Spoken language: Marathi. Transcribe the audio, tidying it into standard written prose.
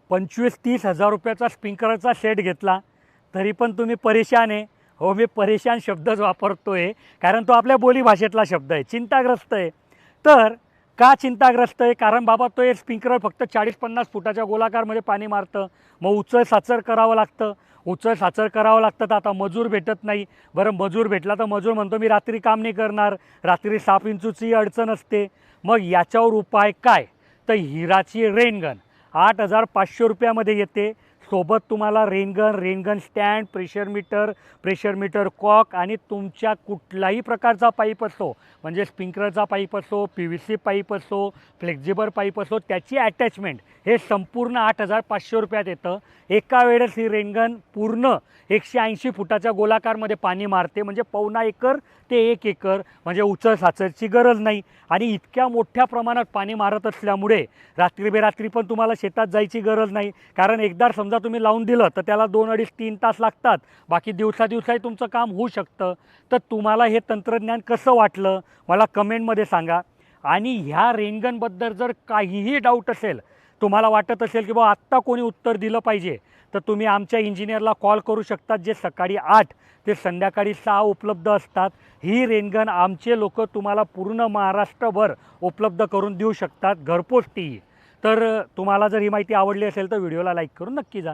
25-30 हजार रुपयाचा स्प्रिंकलरचा सेट घेतला तरी पण तुम्ही परेशान आहे. हो, मी परेशान शब्दच वापरतो आहे, कारण तो आपल्या बोलीभाषेतला शब्द आहे. चिंताग्रस्त आहे. तर का चिंताग्रस्त आहे? कारण बाबा तो एक स्प्रिंकलर फक्त 40-50 फुटाच्या गोलाकारमध्ये पाणी मारतं. मग उचल साचर करावं लागतं. उचल साचर करावं लागतं तर आता मजूर भेटत नाही. बरं, मजूर भेटला तर मजूर म्हणतो मी रात्री काम नाही करणार, रात्री 7 इंचूची अडचण असते. मग याच्यावर उपाय काय? तर हिराची रेनगन 8,500 रुपयामध्ये येते. सोबत तुम्हाला rain gun stand, pressure meter cock आणि तुमच्या कुठलाही प्रकारचा पाईप असो, म्हणजे स्प्रिंकलरचा पाईप असो, PVC पाईप असो, फ्लेक्झिबल पाईप असो, त्याची अटॅचमेंट हे संपूर्ण 8,500 रुपयात येतं. एका वेळेस ही रेनगन पूर्ण 180 फुटाच्या गोलाकारमध्ये पाणी मारते, म्हणजे पावणा एकर ते 1 एकर, म्हणजे उचल साचरची गरज नाही. आणि इतक्या मोठ्या प्रमाणात पाणी मारत असल्यामुळे रात्री बेरात्री पण तुम्हाला शेतात जायची गरज नाही. कारण एकदा समजा तुम्ही लावून दिलं तर त्याला 2-2.5-3 तास लागतात. बाकी दिवसाही तुमचं काम होऊ शकतं. तर तुम्हाला हे तंत्रज्ञान कसं वाटलं मला कमेंटमध्ये सांगा. आणि ह्या रेनगनबद्दल जर काहीही डाऊट असेल, तुम्हाला वाटत असेल की बाबा आत्ता कोणी उत्तर दिलं पाहिजे, तर तुम्ही आमच्या इंजिनियरला कॉल करू शकतात, जे सकाळी 8 ते संध्याकाळी 6 उपलब्ध असतात. ही रेनगन आमचे लोक तुम्हाला पूर्ण महाराष्ट्रभर उपलब्ध करून देऊ शकतात, घरपोच ती. तर तुम्हाला जर ही माहिती आवडली असेल तर व्हिडिओला लाईक करून नक्की जा.